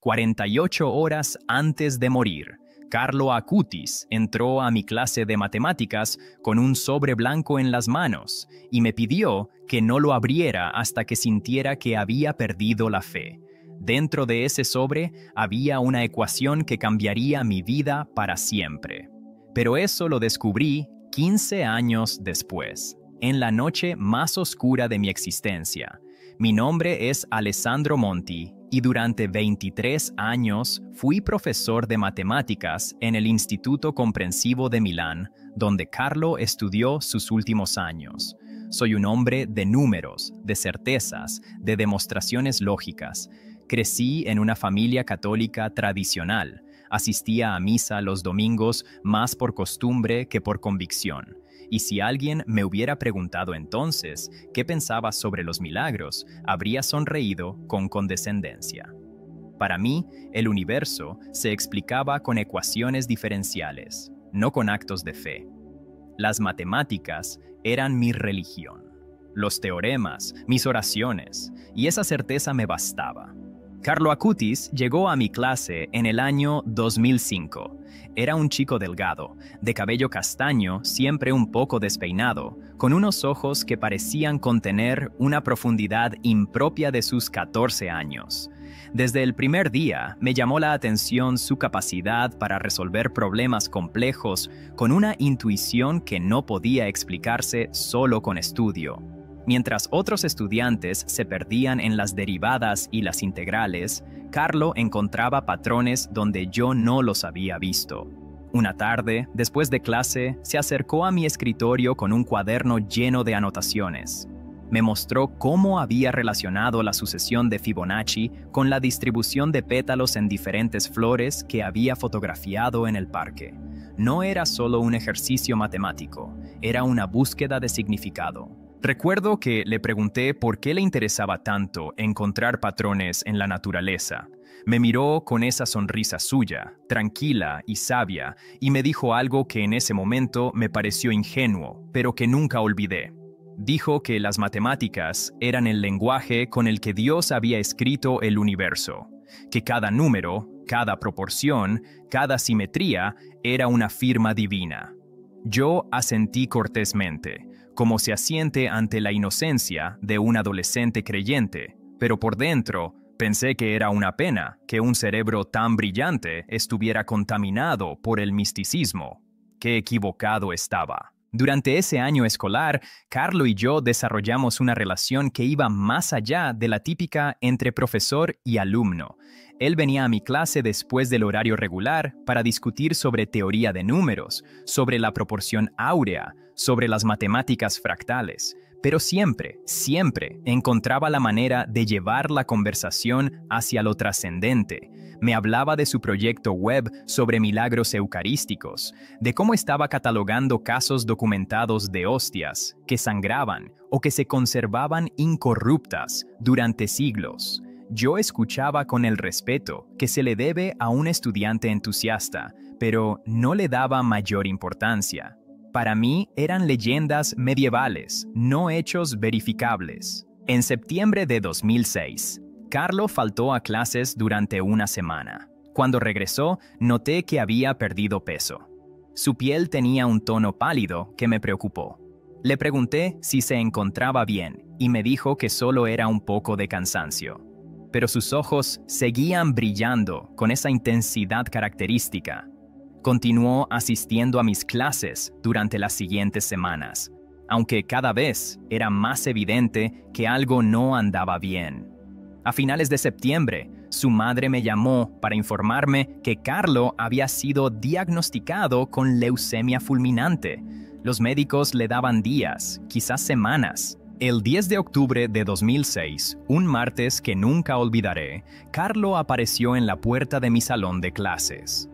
48 horas antes de morir, Carlo Acutis entró a mi clase de matemáticas con un sobre blanco en las manos y me pidió que no lo abriera hasta que sintiera que había perdido la fe. Dentro de ese sobre había una ecuación que cambiaría mi vida para siempre. Pero eso lo descubrí 15 años después, en la noche más oscura de mi existencia. Mi nombre es Alessandro Monti y durante 23 años fui profesor de matemáticas en el Instituto Comprensivo de Milán, donde Carlo estudió sus últimos años. Soy un hombre de números, de certezas, de demostraciones lógicas. Crecí en una familia católica tradicional. Asistía a misa los domingos más por costumbre que por convicción. Y si alguien me hubiera preguntado entonces qué pensaba sobre los milagros, habría sonreído con condescendencia. Para mí, el universo se explicaba con ecuaciones diferenciales, no con actos de fe. Las matemáticas eran mi religión, los teoremas, mis oraciones, y esa certeza me bastaba. Carlo Acutis llegó a mi clase en el año 2005. Era un chico delgado, de cabello castaño, siempre un poco despeinado, con unos ojos que parecían contener una profundidad impropia de sus 14 años. Desde el primer día me llamó la atención su capacidad para resolver problemas complejos con una intuición que no podía explicarse solo con estudio. Mientras otros estudiantes se perdían en las derivadas y las integrales, Carlo encontraba patrones donde yo no los había visto. Una tarde, después de clase, se acercó a mi escritorio con un cuaderno lleno de anotaciones. Me mostró cómo había relacionado la sucesión de Fibonacci con la distribución de pétalos en diferentes flores que había fotografiado en el parque. No era solo un ejercicio matemático, era una búsqueda de significado. Recuerdo que le pregunté por qué le interesaba tanto encontrar patrones en la naturaleza. Me miró con esa sonrisa suya, tranquila y sabia, y me dijo algo que en ese momento me pareció ingenuo, pero que nunca olvidé. Dijo que las matemáticas eran el lenguaje con el que Dios había escrito el universo, que cada número, cada proporción, cada simetría era una firma divina. Yo asentí cortésmente, como se asiente ante la inocencia de un adolescente creyente, pero por dentro pensé que era una pena que un cerebro tan brillante estuviera contaminado por el misticismo. Qué equivocado estaba. Durante ese año escolar, Carlo y yo desarrollamos una relación que iba más allá de la típica entre profesor y alumno. Él venía a mi clase después del horario regular para discutir sobre teoría de números, sobre la proporción áurea, sobre las matemáticas fractales, pero siempre encontraba la manera de llevar la conversación hacia lo trascendente. Me hablaba de su proyecto web sobre milagros eucarísticos, de cómo estaba catalogando casos documentados de hostias que sangraban o que se conservaban incorruptas durante siglos. Yo escuchaba con el respeto que se le debe a un estudiante entusiasta, pero no le daba mayor importancia. Para mí eran leyendas medievales, no hechos verificables. En septiembre de 2006, Carlo faltó a clases durante una semana. Cuando regresó, noté que había perdido peso. Su piel tenía un tono pálido que me preocupó. Le pregunté si se encontraba bien y me dijo que solo era un poco de cansancio. Pero sus ojos seguían brillando con esa intensidad característica. Continuó asistiendo a mis clases durante las siguientes semanas, aunque cada vez era más evidente que algo no andaba bien. A finales de septiembre, su madre me llamó para informarme que Carlo había sido diagnosticado con leucemia fulminante. Los médicos le daban días, quizás semanas. El 10 de octubre de 2006, un martes que nunca olvidaré, Carlo apareció en la puerta de mi salón de clases.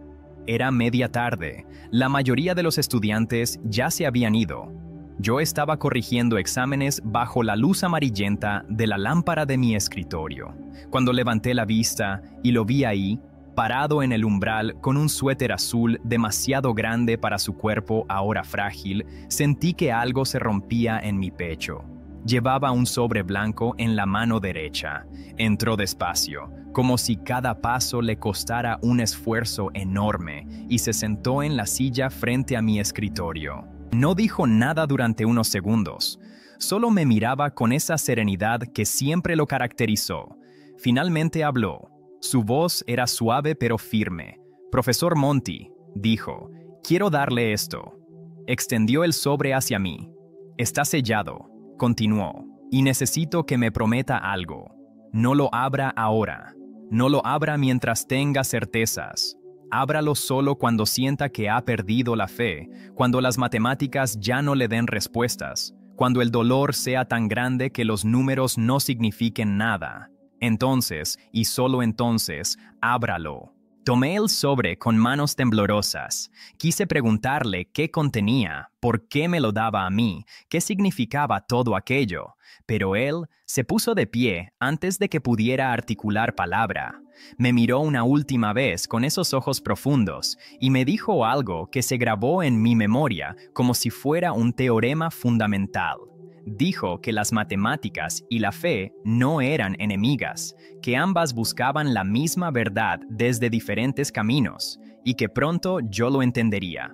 Era media tarde. La mayoría de los estudiantes ya se habían ido. Yo estaba corrigiendo exámenes bajo la luz amarillenta de la lámpara de mi escritorio. Cuando levanté la vista y lo vi ahí, parado en el umbral con un suéter azul demasiado grande para su cuerpo ahora frágil, sentí que algo se rompía en mi pecho. Llevaba un sobre blanco en la mano derecha. Entró despacio, como si cada paso le costara un esfuerzo enorme, y se sentó en la silla frente a mi escritorio. No dijo nada durante unos segundos. Solo me miraba con esa serenidad que siempre lo caracterizó. Finalmente habló. Su voz era suave pero firme. «Profesor Monty», dijo, «quiero darle esto». Extendió el sobre hacia mí. «Está sellado», continuó, «y necesito que me prometa algo. No lo abra ahora. No lo abra mientras tenga certezas. Ábralo solo cuando sienta que ha perdido la fe, cuando las matemáticas ya no le den respuestas, cuando el dolor sea tan grande que los números no signifiquen nada. Entonces, y solo entonces, ábralo». Tomé el sobre con manos temblorosas. Quise preguntarle qué contenía, por qué me lo daba a mí, qué significaba todo aquello, pero él se puso de pie antes de que pudiera articular palabra. Me miró una última vez con esos ojos profundos y me dijo algo que se grabó en mi memoria como si fuera un teorema fundamental. Dijo que las matemáticas y la fe no eran enemigas, que ambas buscaban la misma verdad desde diferentes caminos, y que pronto yo lo entendería.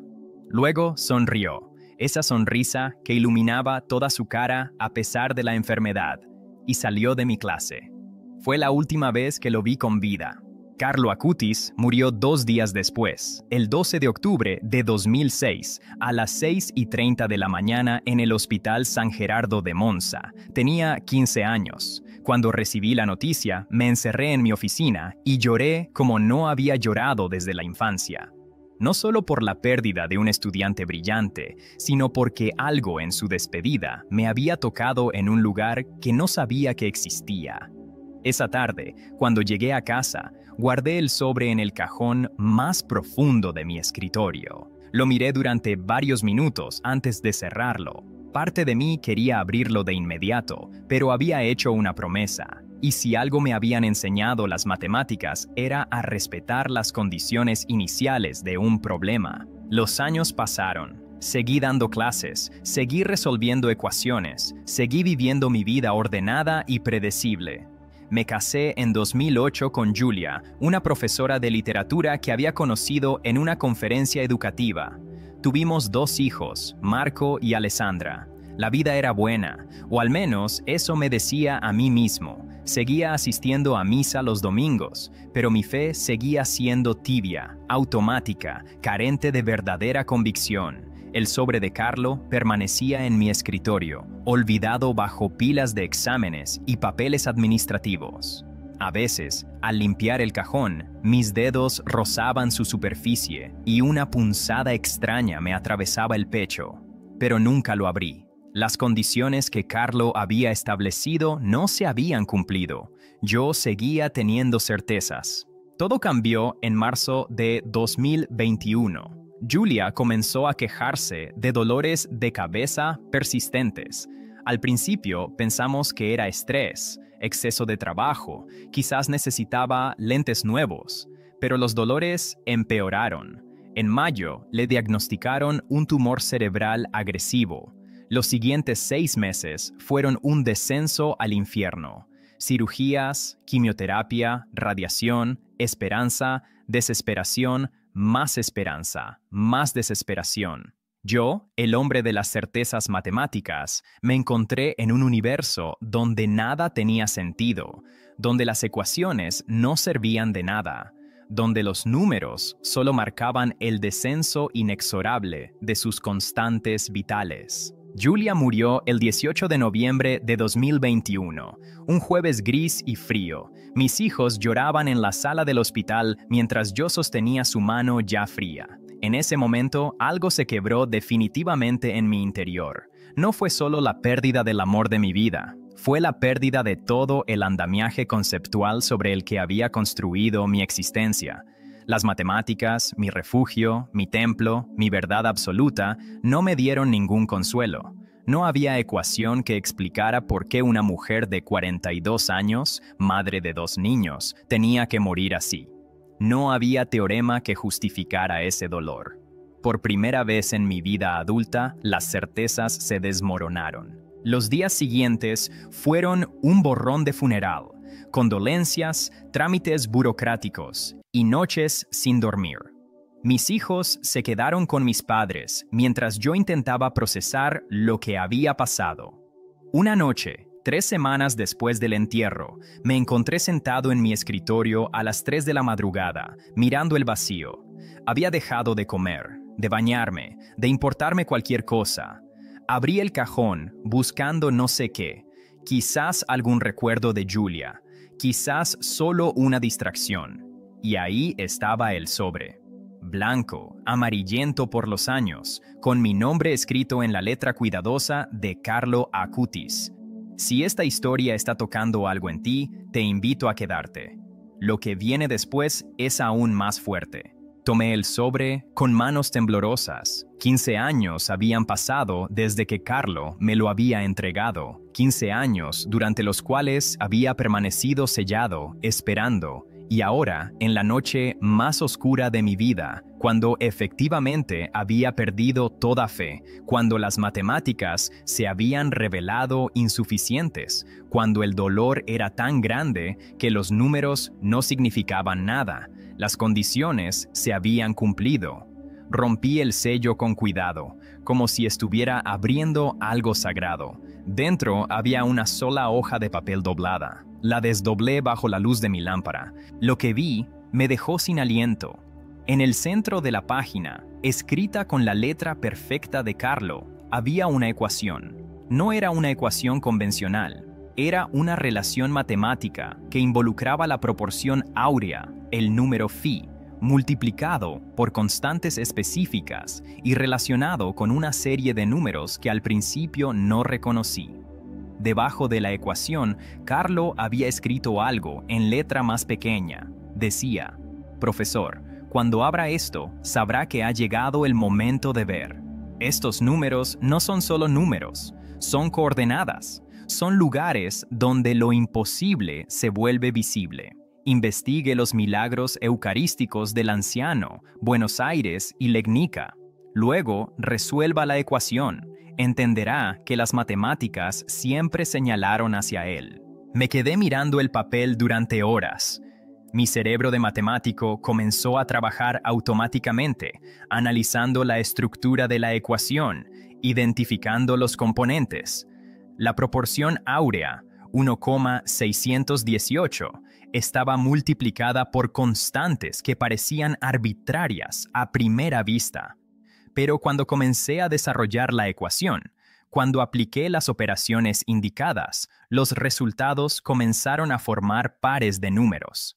Luego sonrió, esa sonrisa que iluminaba toda su cara a pesar de la enfermedad, y salió de mi clase. Fue la última vez que lo vi con vida. Carlo Acutis murió 2 días después, el 12 de octubre de 2006, a las 6:30 de la mañana en el Hospital San Gerardo de Monza. Tenía 15 años. Cuando recibí la noticia, me encerré en mi oficina y lloré como no había llorado desde la infancia. No solo por la pérdida de un estudiante brillante, sino porque algo en su despedida me había tocado en un lugar que no sabía que existía. Esa tarde, cuando llegué a casa, guardé el sobre en el cajón más profundo de mi escritorio. Lo miré durante varios minutos antes de cerrarlo. Parte de mí quería abrirlo de inmediato, pero había hecho una promesa. Y si algo me habían enseñado las matemáticas era a respetar las condiciones iniciales de un problema. Los años pasaron. Seguí dando clases, seguí resolviendo ecuaciones, seguí viviendo mi vida ordenada y predecible. Me casé en 2008 con Julia, una profesora de literatura que había conocido en una conferencia educativa. Tuvimos 2 hijos, Marco y Alessandra. La vida era buena, o al menos eso me decía a mí mismo. Seguía asistiendo a misa los domingos, pero mi fe seguía siendo tibia, automática, carente de verdadera convicción. El sobre de Carlo permanecía en mi escritorio, olvidado bajo pilas de exámenes y papeles administrativos. A veces, al limpiar el cajón, mis dedos rozaban su superficie y una punzada extraña me atravesaba el pecho, pero nunca lo abrí. Las condiciones que Carlo había establecido no se habían cumplido. Yo seguía teniendo certezas. Todo cambió en marzo de 2021. Julia comenzó a quejarse de dolores de cabeza persistentes. Al principio pensamos que era estrés, exceso de trabajo, quizás necesitaba lentes nuevos, pero los dolores empeoraron. En mayo le diagnosticaron un tumor cerebral agresivo. Los siguientes 6 meses fueron un descenso al infierno. Cirugías, quimioterapia, radiación, esperanza, desesperación, más esperanza, más desesperación. Yo, el hombre de las certezas matemáticas, me encontré en un universo donde nada tenía sentido, donde las ecuaciones no servían de nada, donde los números solo marcaban el descenso inexorable de sus constantes vitales. Julia murió el 18 de noviembre de 2021, un jueves gris y frío. Mis hijos lloraban en la sala del hospital mientras yo sostenía su mano ya fría. En ese momento, algo se quebró definitivamente en mi interior. No fue solo la pérdida del amor de mi vida, fue la pérdida de todo el andamiaje conceptual sobre el que había construido mi existencia. Las matemáticas, mi refugio, mi templo, mi verdad absoluta, no me dieron ningún consuelo. No había ecuación que explicara por qué una mujer de 42 años, madre de 2 niños, tenía que morir así. No había teorema que justificara ese dolor. Por primera vez en mi vida adulta, las certezas se desmoronaron. Los días siguientes fueron un borrón de funeral, condolencias, trámites burocráticos y noches sin dormir. Mis hijos se quedaron con mis padres mientras yo intentaba procesar lo que había pasado. Una noche, 3 semanas después del entierro, me encontré sentado en mi escritorio a las 3 de la madrugada, mirando el vacío. Había dejado de comer, de bañarme, de importarme cualquier cosa. Abrí el cajón, buscando no sé qué, quizás algún recuerdo de Julia, quizás solo una distracción. Y ahí estaba el sobre. Blanco, amarillento por los años, con mi nombre escrito en la letra cuidadosa de Carlo Acutis. Si esta historia está tocando algo en ti, te invito a quedarte. Lo que viene después es aún más fuerte. Tomé el sobre con manos temblorosas. 15 años habían pasado desde que Carlo me lo había entregado. 15 años durante los cuales había permanecido sellado, esperando. Y ahora, en la noche más oscura de mi vida, cuando efectivamente había perdido toda fe, cuando las matemáticas se habían revelado insuficientes, cuando el dolor era tan grande que los números no significaban nada, las condiciones se habían cumplido. Rompí el sello con cuidado, como si estuviera abriendo algo sagrado. Dentro había una sola hoja de papel doblada. La desdoblé bajo la luz de mi lámpara. Lo que vi me dejó sin aliento. En el centro de la página, escrita con la letra perfecta de Carlo, había una ecuación. No era una ecuación convencional. Era una relación matemática que involucraba la proporción áurea, el número phi, multiplicado por constantes específicas y relacionado con una serie de números que al principio no reconocí. Debajo de la ecuación, Carlo había escrito algo en letra más pequeña. Decía: «Profesor, cuando abra esto, sabrá que ha llegado el momento de ver. Estos números no son solo números, son coordenadas, son lugares donde lo imposible se vuelve visible. Investigue los milagros eucarísticos del anciano, Buenos Aires y Legnica. Luego, resuelva la ecuación. Entenderá que las matemáticas siempre señalaron hacia él». Me quedé mirando el papel durante horas. Mi cerebro de matemático comenzó a trabajar automáticamente, analizando la estructura de la ecuación, identificando los componentes. La proporción áurea, 1,618, estaba multiplicada por constantes que parecían arbitrarias a primera vista. Pero cuando comencé a desarrollar la ecuación, cuando apliqué las operaciones indicadas, los resultados comenzaron a formar pares de números.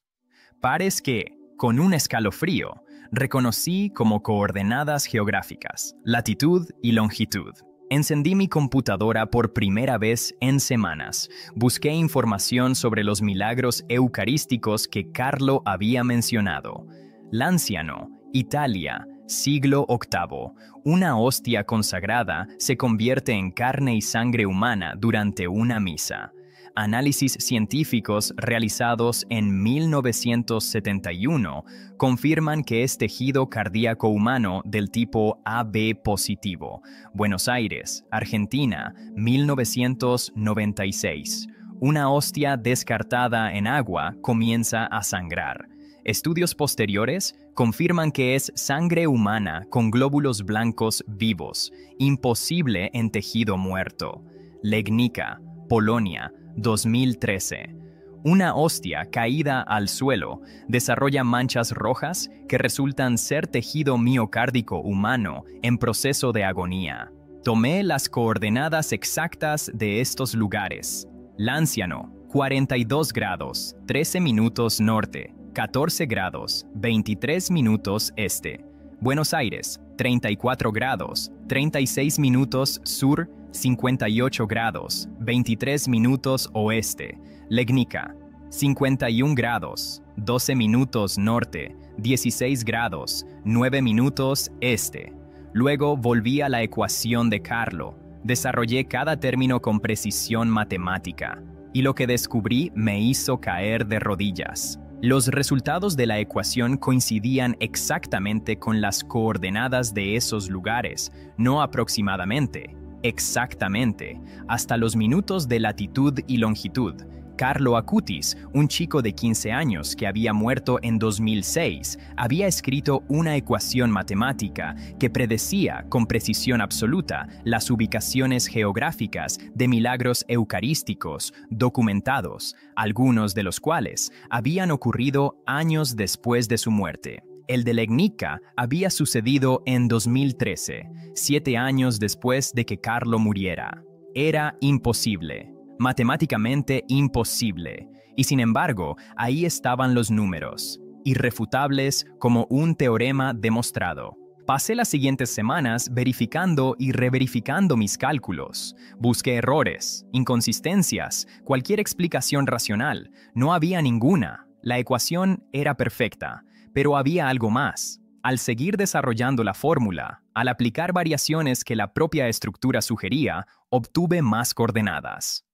Pares que, con un escalofrío, reconocí como coordenadas geográficas, latitud y longitud. Encendí mi computadora por primera vez en semanas. Busqué información sobre los milagros eucarísticos que Carlo había mencionado. Lanciano, Italia, siglo VIII. Una hostia consagrada se convierte en carne y sangre humana durante una misa. Análisis científicos realizados en 1971 confirman que es tejido cardíaco humano del tipo AB positivo. Buenos Aires, Argentina, 1996. Una hostia descartada en agua comienza a sangrar. Estudios posteriores confirman que es sangre humana con glóbulos blancos vivos, imposible en tejido muerto. Legnica, Polonia, 2013. Una hostia caída al suelo desarrolla manchas rojas que resultan ser tejido miocárdico humano en proceso de agonía. Tomé las coordenadas exactas de estos lugares. Lanciano, 42 grados, 13 minutos norte, 14 grados, 23 minutos este. Buenos Aires, 34 grados, 36 minutos sur, 58 grados, 23 minutos oeste. Legnica, 51 grados, 12 minutos norte, 16 grados, 9 minutos este. Luego volví a la ecuación de Carlo. Desarrollé cada término con precisión matemática, y lo que descubrí me hizo caer de rodillas. Los resultados de la ecuación coincidían exactamente con las coordenadas de esos lugares, no aproximadamente. Exactamente, hasta los minutos de latitud y longitud. Carlo Acutis, un chico de 15 años que había muerto en 2006, había escrito una ecuación matemática que predecía con precisión absoluta las ubicaciones geográficas de milagros eucarísticos documentados, algunos de los cuales habían ocurrido años después de su muerte. El de Legnica había sucedido en 2013, 7 años después de que Carlo muriera. Era imposible. Matemáticamente imposible, y sin embargo, ahí estaban los números, irrefutables como un teorema demostrado. Pasé las siguientes semanas verificando y reverificando mis cálculos. Busqué errores, inconsistencias, cualquier explicación racional. No había ninguna. La ecuación era perfecta, pero había algo más. Al seguir desarrollando la fórmula, al aplicar variaciones que la propia estructura sugería, obtuve más coordenadas.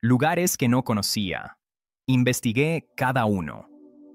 Lugares que no conocía. Investigué cada uno.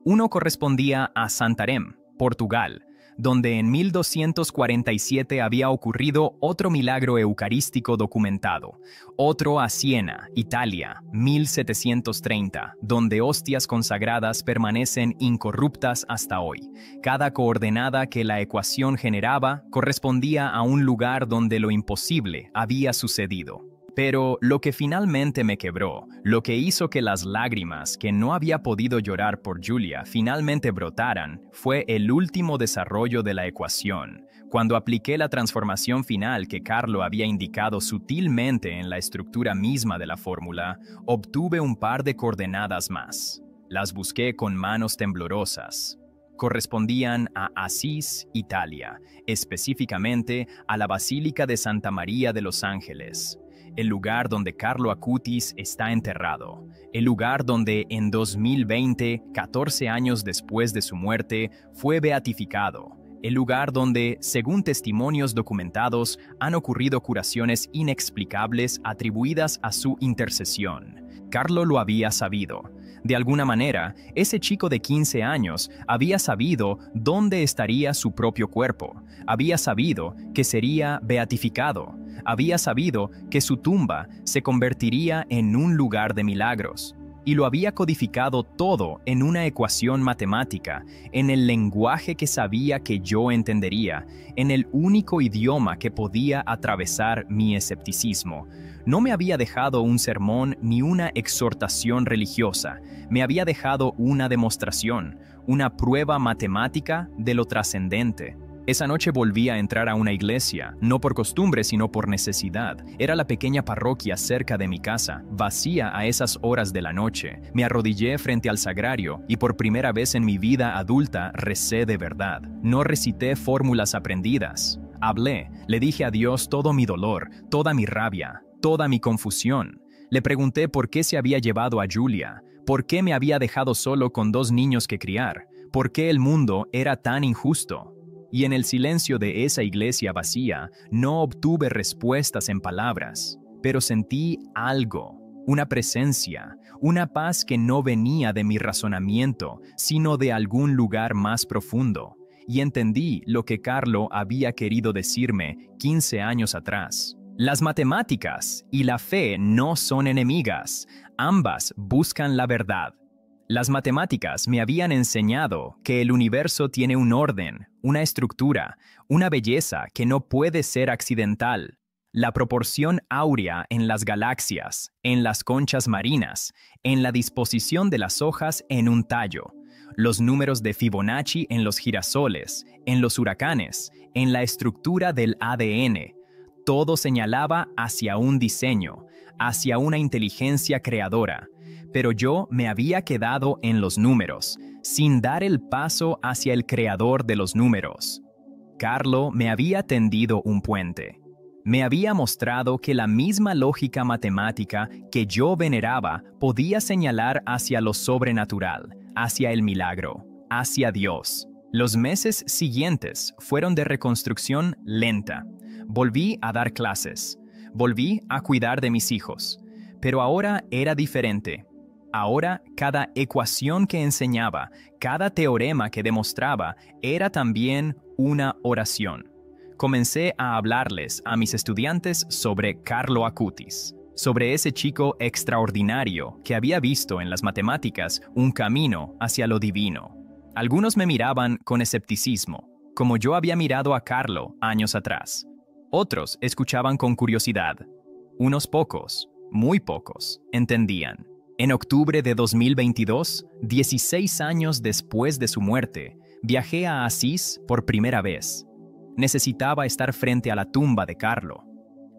Uno correspondía a Santarém, Portugal, donde en 1247 había ocurrido otro milagro eucarístico documentado. Otro a Siena, Italia, 1730, donde hostias consagradas permanecen incorruptas hasta hoy. Cada coordenada que la ecuación generaba correspondía a un lugar donde lo imposible había sucedido. Pero lo que finalmente me quebró, lo que hizo que las lágrimas que no había podido llorar por Julia finalmente brotaran, fue el último desarrollo de la ecuación. Cuando apliqué la transformación final que Carlo había indicado sutilmente en la estructura misma de la fórmula, obtuve un par de coordenadas más. Las busqué con manos temblorosas. Correspondían a Asís, Italia, específicamente a la Basílica de Santa María de los Ángeles. El lugar donde Carlo Acutis está enterrado, el lugar donde en 2020, 14 años después de su muerte, fue beatificado, el lugar donde, según testimonios documentados, han ocurrido curaciones inexplicables atribuidas a su intercesión. Carlo lo había sabido. De alguna manera, ese chico de 15 años había sabido dónde estaría su propio cuerpo, había sabido que sería beatificado, había sabido que su tumba se convertiría en un lugar de milagros, y lo había codificado todo en una ecuación matemática, en el lenguaje que sabía que yo entendería, en el único idioma que podía atravesar mi escepticismo. No me había dejado un sermón ni una exhortación religiosa, me había dejado una demostración, una prueba matemática de lo trascendente. Esa noche volví a entrar a una iglesia, no por costumbre sino por necesidad. Era la pequeña parroquia cerca de mi casa, vacía a esas horas de la noche. Me arrodillé frente al sagrario y por primera vez en mi vida adulta recé de verdad. No recité fórmulas aprendidas. Hablé, le dije a Dios todo mi dolor, toda mi rabia, toda mi confusión. Le pregunté por qué se había llevado a Julia, por qué me había dejado solo con 2 niños que criar, por qué el mundo era tan injusto. Y en el silencio de esa iglesia vacía, no obtuve respuestas en palabras, pero sentí algo, una presencia, una paz que no venía de mi razonamiento, sino de algún lugar más profundo. Y entendí lo que Carlo había querido decirme 15 años atrás. Las matemáticas y la fe no son enemigas, ambas buscan la verdad. Las matemáticas me habían enseñado que el universo tiene un orden, una estructura, una belleza que no puede ser accidental. La proporción áurea en las galaxias, en las conchas marinas, en la disposición de las hojas en un tallo, los números de Fibonacci en los girasoles, en los huracanes, en la estructura del ADN. Todo señalaba hacia un diseño, hacia una inteligencia creadora. Pero yo me había quedado en los números, sin dar el paso hacia el creador de los números. Carlo me había tendido un puente. Me había mostrado que la misma lógica matemática que yo veneraba podía señalar hacia lo sobrenatural, hacia el milagro, hacia Dios. Los meses siguientes fueron de reconstrucción lenta. Volví a dar clases. Volví a cuidar de mis hijos. Pero ahora era diferente. Ahora, cada ecuación que enseñaba, cada teorema que demostraba, era también una oración. comencé a hablarles a mis estudiantes sobre Carlo Acutis, sobre ese chico extraordinario que había visto en las matemáticas un camino hacia lo divino. Algunos me miraban con escepticismo, como yo había mirado a Carlo años atrás. Otros escuchaban con curiosidad. Unos pocos, muy pocos, entendían. En octubre de 2022, 16 años después de su muerte, viajé a Asís por primera vez. Necesitaba estar frente a la tumba de Carlo.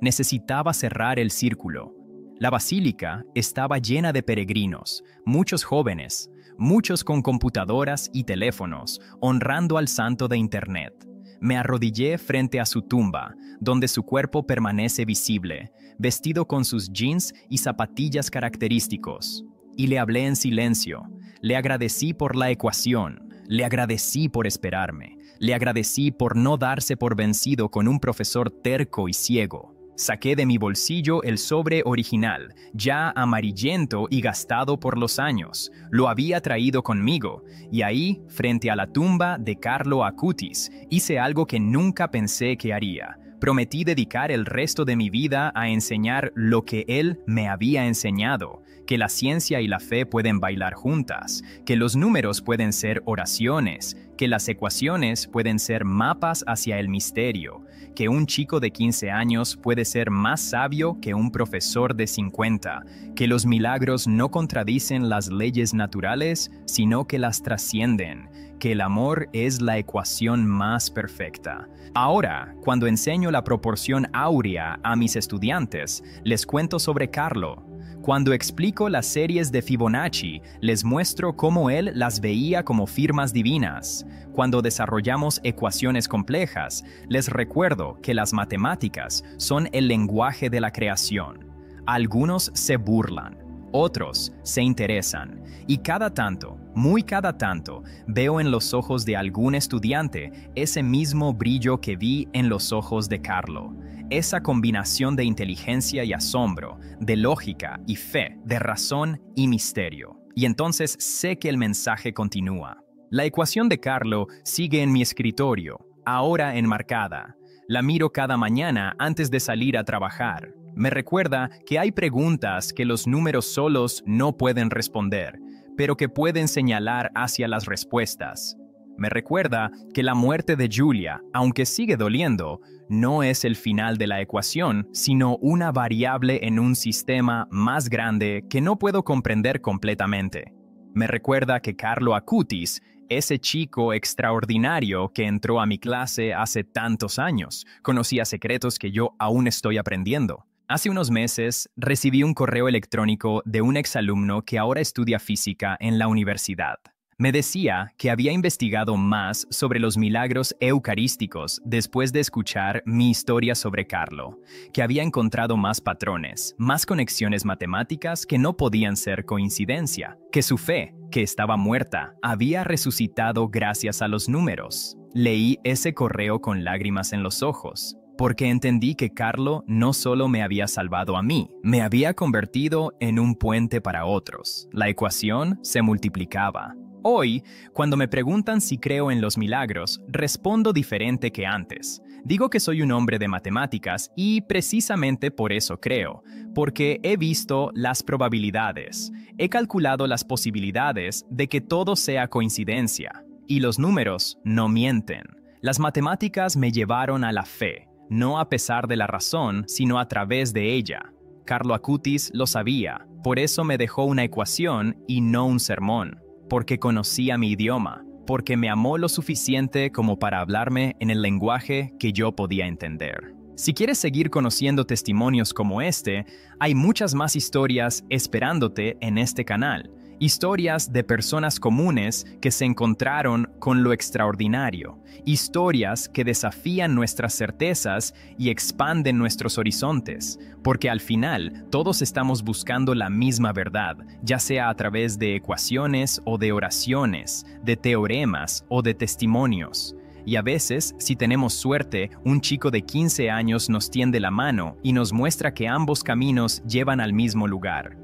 Necesitaba cerrar el círculo. La basílica estaba llena de peregrinos, muchos jóvenes, muchos con computadoras y teléfonos, honrando al santo de Internet. Me arrodillé frente a su tumba, donde su cuerpo permanece visible, vestido con sus jeans y zapatillas característicos. Y le hablé en silencio. Le agradecí por la ecuación. Le agradecí por esperarme. Le agradecí por no darse por vencido con un profesor terco y ciego. Saqué de mi bolsillo el sobre original, ya amarillento y gastado por los años. Lo había traído conmigo, y ahí, frente a la tumba de Carlo Acutis, hice algo que nunca pensé que haría. Prometí dedicar el resto de mi vida a enseñar lo que él me había enseñado, que la ciencia y la fe pueden bailar juntas, que los números pueden ser oraciones, que las ecuaciones pueden ser mapas hacia el misterio, que un chico de 15 años puede ser más sabio que un profesor de 50, que los milagros no contradicen las leyes naturales, sino que las trascienden, que el amor es la ecuación más perfecta. Ahora, cuando enseño la proporción áurea a mis estudiantes, les cuento sobre Carlo. Cuando explico las series de Fibonacci, les muestro cómo él las veía como firmas divinas. Cuando desarrollamos ecuaciones complejas, les recuerdo que las matemáticas son el lenguaje de la creación. Algunos se burlan, otros se interesan, y cada tanto, muy cada tanto, veo en los ojos de algún estudiante ese mismo brillo que vi en los ojos de Carlo. Esa combinación de inteligencia y asombro, de lógica y fe, de razón y misterio. Y entonces sé que el mensaje continúa. La ecuación de Carlo sigue en mi escritorio, ahora enmarcada. La miro cada mañana antes de salir a trabajar. Me recuerda que hay preguntas que los números solos no pueden responder, pero que pueden señalar hacia las respuestas. Me recuerda que la muerte de Julia, aunque sigue doliendo, no es el final de la ecuación, sino una variable en un sistema más grande que no puedo comprender completamente. Me recuerda que Carlo Acutis, ese chico extraordinario que entró a mi clase hace tantos años, conocía secretos que yo aún estoy aprendiendo. Hace unos meses recibí un correo electrónico de un exalumno que ahora estudia física en la universidad. Me decía que había investigado más sobre los milagros eucarísticos después de escuchar mi historia sobre Carlo, que había encontrado más patrones, más conexiones matemáticas que no podían ser coincidencia, que su fe, que estaba muerta, había resucitado gracias a los números. Leí ese correo con lágrimas en los ojos, porque entendí que Carlo no solo me había salvado a mí, me había convertido en un puente para otros. La ecuación se multiplicaba. Hoy, cuando me preguntan si creo en los milagros, respondo diferente que antes. Digo que soy un hombre de matemáticas y precisamente por eso creo, porque he visto las probabilidades, he calculado las posibilidades de que todo sea coincidencia, y los números no mienten. Las matemáticas me llevaron a la fe, no a pesar de la razón, sino a través de ella. Carlo Acutis lo sabía, por eso me dejó una ecuación y no un sermón. Porque conocía mi idioma, porque me amó lo suficiente como para hablarme en el lenguaje que yo podía entender. Si quieres seguir conociendo testimonios como este, hay muchas más historias esperándote en este canal. Historias de personas comunes que se encontraron con lo extraordinario. Historias que desafían nuestras certezas y expanden nuestros horizontes. Porque al final, todos estamos buscando la misma verdad, ya sea a través de ecuaciones o de oraciones, de teoremas o de testimonios. Y a veces, si tenemos suerte, un chico de 15 años nos tiende la mano y nos muestra que ambos caminos llevan al mismo lugar.